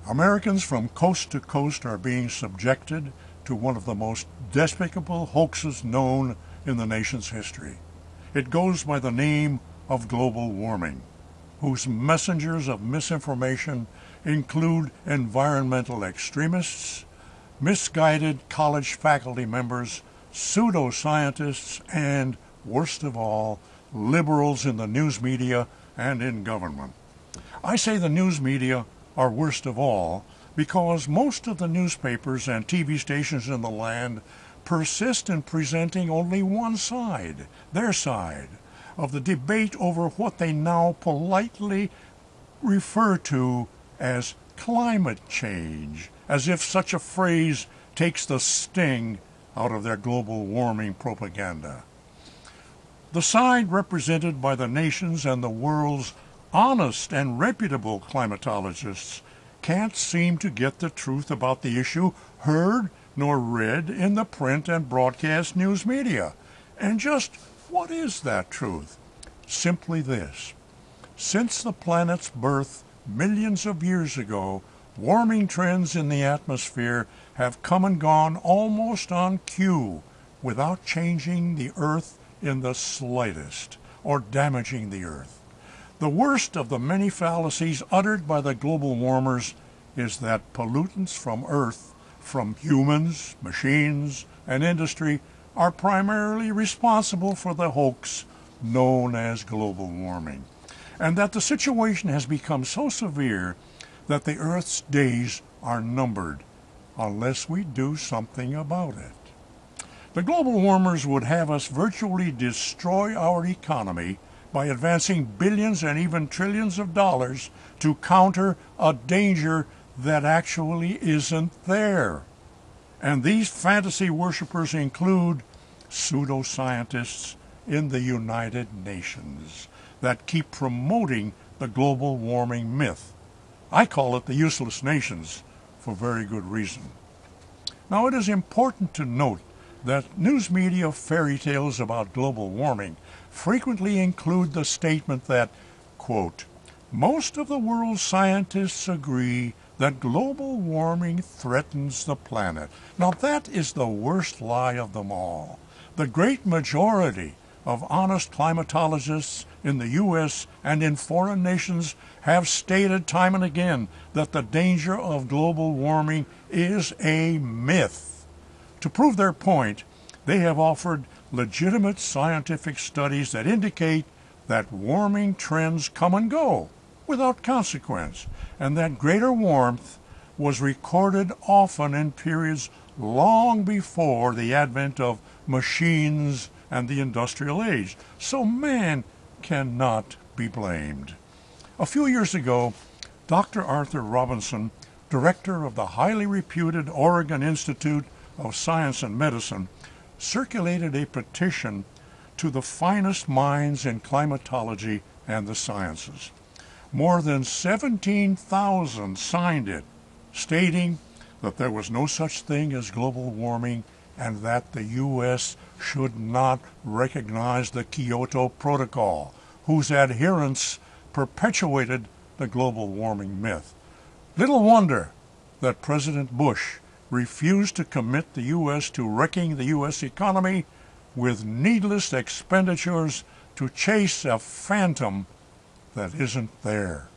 Americans from coast to coast are being subjected to one of the most despicable hoaxes known in the nation's history. It goes by the name of global warming, whose messengers of misinformation include environmental extremists, misguided college faculty members, pseudoscientists, and, worst of all, liberals in the news media and in government. I say the news media are worst of all because most of the newspapers and TV stations in the land persist in presenting only one side, their side, of the debate over what they now politely refer to as climate change, as if such a phrase takes the sting out of their global warming propaganda. The side represented by the nation's and the world's honest and reputable climatologists can't seem to get the truth about the issue heard nor read in the print and broadcast news media. And just what is that truth? Simply this: since the planet's birth millions of years ago, warming trends in the atmosphere have come and gone almost on cue without changing the Earth in the slightest or damaging the Earth. The worst of the many fallacies uttered by the global warmers is that pollutants from Earth, from humans, machines, and industry, are primarily responsible for the hoax known as global warming, and that the situation has become so severe that the Earth's days are numbered unless we do something about it. The global warmers would have us virtually destroy our economy by advancing billions and even trillions of dollars to counter a danger that actually isn't there. And these fantasy worshippers include pseudoscientists in the United Nations that keep promoting the global warming myth. I call it the useless nations for very good reason. Now, it is important to note that news media fairy tales about global warming frequently include the statement that, quote, most of the world's scientists agree that global warming threatens the planet. Now, that is the worst lie of them all. The great majority of honest climatologists in the U.S. and in foreign nations have stated time and again that the danger of global warming is a myth. To prove their point, they have offered legitimate scientific studies that indicate that warming trends come and go without consequence, and that greater warmth was recorded often in periods long before the advent of machines and the industrial age. So man cannot be blamed. A few years ago, Dr. Arthur Robinson, director of the highly reputed Oregon Institute of Science and Medicine, circulated a petition to the finest minds in climatology and the sciences. More than 17,000 signed it, stating that there was no such thing as global warming and that the U.S. should not recognize the Kyoto Protocol, whose adherence perpetuated the global warming myth. Little wonder that President Bush refused to commit the U.S. to wrecking the U.S. economy with needless expenditures to chase a phantom that isn't there.